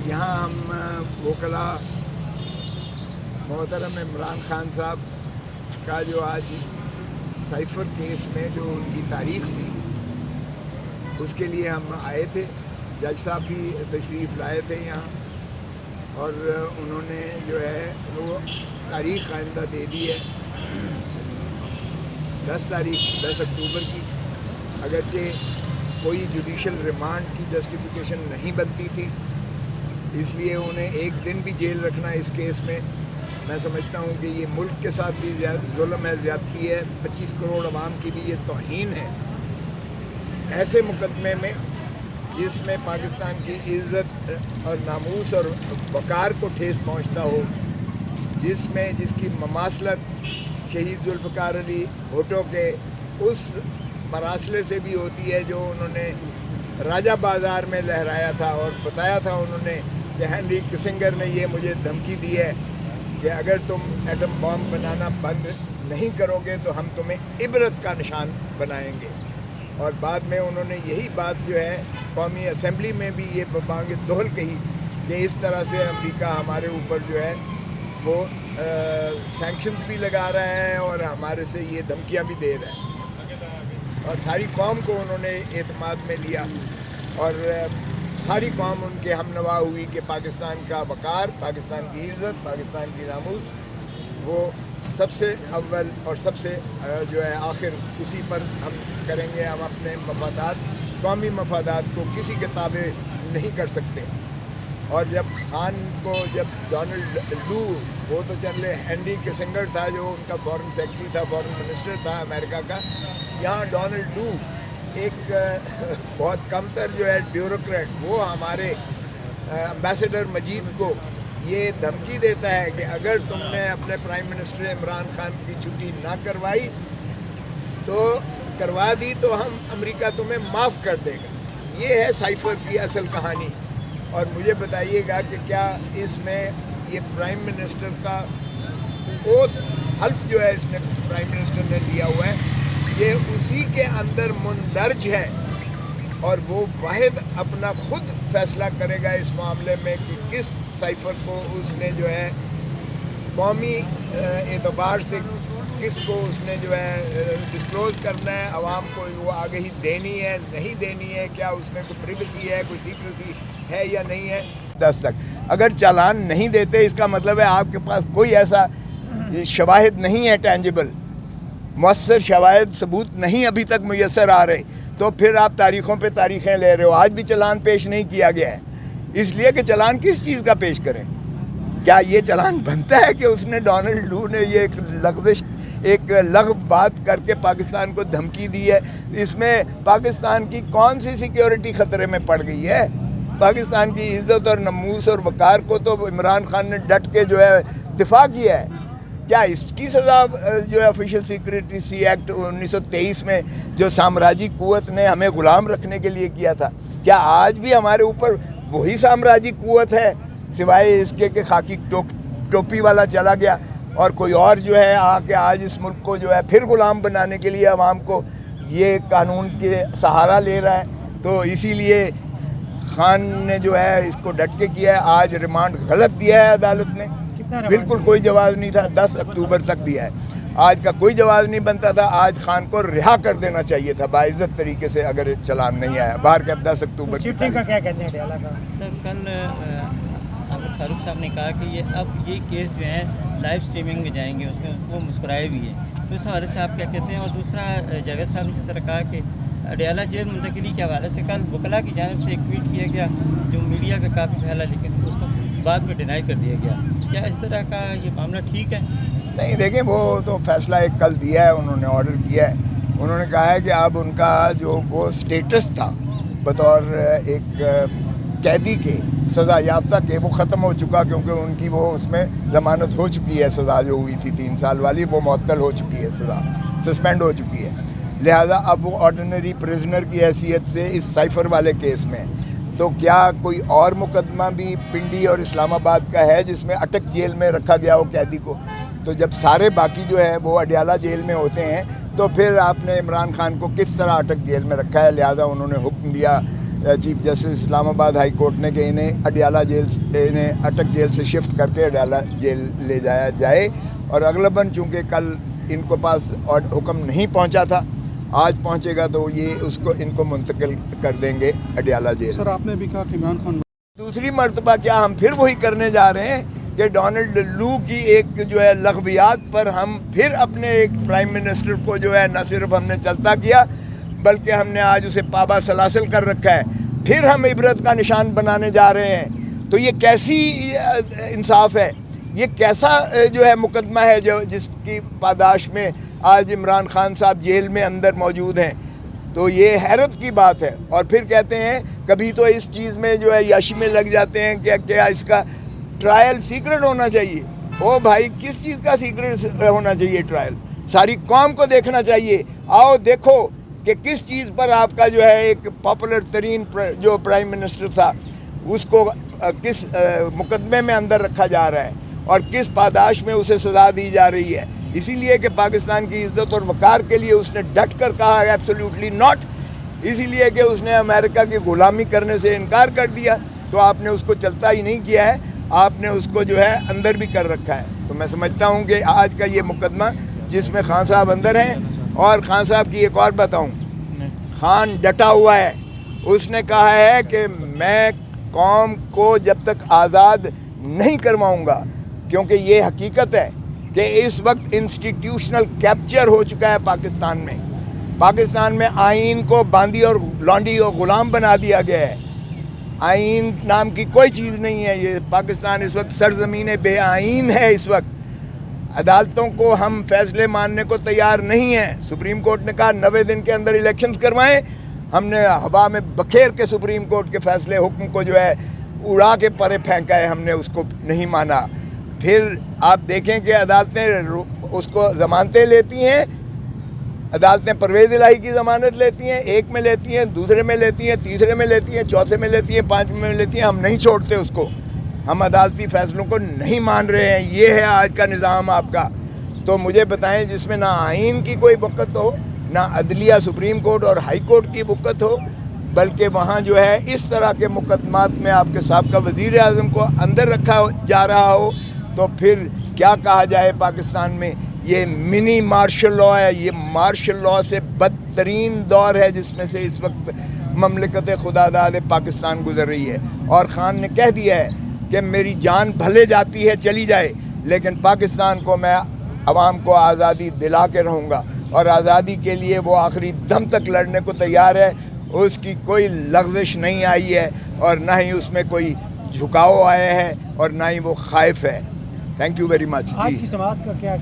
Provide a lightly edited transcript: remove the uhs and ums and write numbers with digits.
यहाँ हम वकला मोहतरम इमरान खान साहब का जो आज साइफर केस में जो उनकी तारीख थी उसके लिए हम आए थे। जज साहब भी तशरीफ़ लाए थे यहाँ और उन्होंने जो है वो तारीख आइंदा दे दी है 10 अक्टूबर की। अगरचे कोई जुडिशल रिमांड की जस्टिफिकेशन नहीं बनती थी, इसलिए उन्हें एक दिन भी जेल रखना इस केस में मैं समझता हूँ कि ये मुल्क के साथ भी जुल्म है, ज़्यादती है, 25 करोड़ अवाम की भी ये तौहीन है। ऐसे मुकदमे में जिसमें पाकिस्तान की इज़्ज़त और नामूस और वक़ार को ठेस पहुँचता हो, जिसकी ममासलत शहीद जुल्फ़िकार अली भुट्टो के उस मरासले से भी होती है जो उन्होंने राजा बाज़ार में लहराया था और बताया था उन्होंने कि हेनरी किसिंगर ने ये मुझे धमकी दी है कि अगर तुम एटम बॉम्ब बनाना बंद नहीं करोगे तो हम तुम्हें इबरत का निशान बनाएंगे। और बाद में उन्होंने यही बात जो है कौमी असम्बली में भी ये बांग दोहल कही कि इस तरह से अमेरिका हमारे ऊपर जो है वो सैंक्शंस भी लगा रहा है और हमारे से ये धमकियां भी दे रहा है। और सारी कौम को उन्होंने एतमाद में लिया और सारी कौम उनके हमनवा हुई कि पाकिस्तान का वक़ार, पाकिस्तान की इज़्ज़त, पाकिस्तान की नामूस वो सबसे अव्वल और सबसे जो है आखिर उसी पर हम करेंगे। हम अपने मफादात, कौमी मफादात को किसी के ताबे नहीं कर सकते। और जब खान को जब डोनाल्ड लू, वो तो चले हेनरी किसिंगर था जो उनका फॉरेन सेक्रेटरी था, फॉरेन मिनिस्टर था अमेरिका का, यहाँ डोनाल्ड लू एक बहुत कमतर जो है ब्यूरोक्रेट, वो हमारे एम्बेसडर मजीद को ये धमकी देता है कि अगर तुमने अपने प्राइम मिनिस्टर इमरान खान की छुट्टी ना करवाई तो करवा दी तो हम अमेरिका तुम्हें माफ़ कर देगा। ये है साइफर की असल कहानी। और मुझे बताइएगा कि क्या इसमें ये प्राइम मिनिस्टर का ओथ हल्फ जो है इसने प्राइम मिनिस्टर ने लिया हुआ है, ये उसी के अंदर मुंदरज है और वो वाहिद अपना खुद फैसला करेगा इस मामले में कि किस साइफर को उसने जो है कौमी एतबार से किसको उसने जो है डिस्क्लोज़ करना है, आवाम को वो आगे ही देनी है नहीं देनी है, क्या उसमें कोई प्रिवेसी है, कोई सीक्रेसी है या नहीं है। 10 तक अगर चालान नहीं देते इसका मतलब है आपके पास कोई ऐसा शवाहिद नहीं है, टेंजिबल मौसर शवाहिद सबूत नहीं अभी तक मुयसर आ रहे, तो फिर आप तारीख़ों पे तारीख़ें ले रहे हो। आज भी चालान पेश नहीं किया गया है, इसलिए कि चालान किस चीज़ का पेश करें। क्या ये चालान बनता है कि उसने डोनाल्ड लू ने ये एक लग़्व बात करके पाकिस्तान को धमकी दी है? इसमें पाकिस्तान की कौन सी सिक्योरिटी ख़तरे में पड़ गई है? पाकिस्तान की इज़्ज़त और नमूस और वक़ार को तो इमरान खान ने डट के जो है दिफा किया है। क्या इसकी सज़ा जो है ऑफिशियल सिक्रेसी एक्ट 1923 में जो साम्राज्य कुव्वत ने हमें ग़ुलाम रखने के लिए किया था, क्या आज भी हमारे ऊपर वही साम्राज्य कुव्वत है सिवाय इसके कि खाकी टोपी वाला चला गया और कोई और जो है आके आज इस मुल्क को जो है फिर ग़ुलाम बनाने के लिए आवाम को ये कानून के सहारा ले रहा है। तो इसीलिए खान ने जो है इसको डट के किया है। आज रिमांड गलत दिया है अदालत ने, बिल्कुल कोई जवाब नहीं था, 10 अक्टूबर तक दिया है। आज का कोई जवाब नहीं बनता था। आज खान को रिहा कर देना चाहिए था बाइज्जत तरीके से अगर चालान नहीं आया बाहर के। 10 अक्टूबर की का क्या कहते हैं अडयाला का? सर कल आमिर फारूक साहब ने कहा कि ये केस जो है लाइव स्ट्रीमिंग में जाएंगे, उसमें वो मुस्कुराए भी हैं, तो इस हवाले से आप क्या कहते हैं? और दूसरा, जावेद साहब ने जिस तरह कहा कि अडयाला जेल मुंतकिली के हवाले से कल वकला की जानिब से एक ट्वीट किया गया जो मीडिया का काफ़ी फैला, लेकिन उसको बाद में डिनाई कर दिया गया। क्या इस तरह का ये मामला ठीक है? नहीं, देखें, वो तो फैसला एक कल दिया है, उन्होंने ऑर्डर किया है। उन्होंने कहा है कि अब उनका जो वो स्टेटस था बतौर एक कैदी के सज़ा याफ्ता के वो ख़त्म हो चुका, क्योंकि उनकी वो उसमें ज़मानत हो चुकी है। सज़ा जो हुई थी 3 साल वाली वो मुअत्तल हो चुकी है, सज़ा सस्पेंड हो चुकी है। लिहाजा अब वो ऑर्डिनरी प्रिजनर की हैसियत से इस साइफर वाले केस में, तो क्या कोई और मुकदमा भी पिंडी और इस्लामाबाद का है जिसमें अटक जेल में रखा गया हो कैदी को? तो जब सारे बाकी जो है वो अडयाला जेल में होते हैं, तो फिर आपने इमरान खान को किस तरह अटक जेल में रखा है? लिहाजा उन्होंने हुक्म दिया چیف جسٹس اسلام آباد ہائی کورٹ نے کہ انہیں اڈیالہ انہیں اٹک جیل سے شفٹ کر کے اڈیالہ جیل لے جایا جائے، اور اغلباً چونکہ کل ان کو پاس حکم نہیں پہنچا تھا، آج پہنچے گا تو یہ ان کو منتقل کر دیں گے اڈیالہ جیل۔ سر آپ نے بھی کہا کہ عمران خان دوسری مرتبہ کیا ہم پھر وہی کرنے جا رہے ہیں کہ ڈونلڈ لو کی ایک جو ہے لغویات پر ہم پھر اپنے ایک پرائم منسٹر کو جو ہے نہ صرف ہم نے چلتا کیا بلکہ ہم نے آج اسے پابا سلاسل کر رکھا ہے، پھر ہم عبرت کا نشان بنانے جا رہے ہیں۔ تو یہ کیسی انصاف ہے، یہ کیسا جو ہے مقدمہ ہے جو جس کی پاداش میں آج عمران خان صاحب جیل میں اندر موجود ہیں؟ تو یہ حیرت کی بات ہے۔ اور پھر کہتے ہیں کبھی تو اس چیز میں جو ہے یاشی میں لگ جاتے ہیں کہ کیا اس کا ٹرائل سیکرٹ ہونا چاہیے۔ او بھائی، کس چیز کا سیکرٹ ہونا چاہیے ٹرائل؟ ساری قوم کو دیکھنا چاہیے۔ آؤ دیکھو کہ کس چیز پر آپ کا جو ہے ایک پاپولر ترین جو پرائم منسٹر تھا اس کو کس مقدمے میں اندر رکھا جا رہا ہے اور کس پاداش میں اسے سزا دی جا رہی ہے۔ اسی لیے کہ پاکستان کی عزت اور وقار کے لیے اس نے ڈٹ کر کہا ایبسلیوٹلی ناٹ، اسی لیے کہ اس نے امریکہ کی غلامی کرنے سے انکار کر دیا، تو آپ نے اس کو چلتا ہی نہیں کیا ہے، آپ نے اس کو جو ہے اندر بھی کر رکھا ہے۔ تو میں سمجھتا ہوں کہ آج کا یہ مقدمہ جس میں خان صاحب اندر ہیں، اور خان صاحب کی ایک اور بتاؤں، خان ڈٹا ہوا ہے، اس نے کہا ہے کہ میں قوم کو جب تک آزاد نہیں کرواؤں گا، کیونکہ یہ حقیقت ہے کہ اس وقت انسٹیٹیوشنل کیپچر ہو چکا ہے پاکستان میں آئین کو باندی اور لانڈی اور غلام بنا دیا گیا ہے۔ آئین نام کی کوئی چیز نہیں ہے، یہ پاکستان اس وقت سرزمین بے آئین ہے۔ اس وقت عدالتوں کو ہم فیصلے ماننے کو تیار نہیں ہیں۔ سپریم کورٹ نے کہا 90 دن کے اندر الیکشنز کروائیں، ہم نے ہوا میں بکھیر کے سپریم کورٹ کے فیصلے حکم کو جو ہے اڑا کے پرے پھینکا ہے، ہم نے اس کو نہیں مانا۔ پھر آپ دیکھیں کہ عدالتیں اس کو ضمانتیں لیتی ہیں، عدالتیں پرویز الہی کی ضمانت لیتی ہیں، ایک میں لیتی ہیں، دوسرے میں لیتی ہیں، تیسرے میں لیتی ہیں، چوتھے میں لیتی ہیں، پانچویں میں لیتی ہیں، ہم نہیں چھوڑتے اس کو، ہم عدالتی فیصلوں کو نہیں مان رہے ہیں۔ یہ ہے آج کا نظام آپ کا۔ تو مجھے بتائیں جس میں نہ آئین کی کوئی وقت ہو، نہ عدلیہ سپریم کورٹ اور ہائی کورٹ کی وقت ہو، بلکہ وہاں جو ہے اس طرح کے مقدمات میں آپ کے سابقہ وزیر اعظم کو اندر رکھا جا رہا ہو، تو پھر کیا کہا جائے پاکستان میں؟ یہ منی مارشل لاء ہے، یہ مارشل لاء سے بدترین دور ہے جس میں سے اس وقت مملکت خدا داد پاکستان گزر رہی ہے۔ اور خان نے کہہ دیا ہے کہ میری جان بھلے جاتی ہے چلی جائے، لیکن پاکستان کو میں عوام کو آزادی دلا کے رہوں گا، اور آزادی کے لیے وہ آخری دم تک لڑنے کو تیار ہے۔ اس کی کوئی لغزش نہیں آئی ہے، اور نہ ہی اس میں کوئی جھکاؤ آیا ہے، اور نہ ہی وہ خائف ہے۔ Thank you very much. آج کی سماعت کا کیا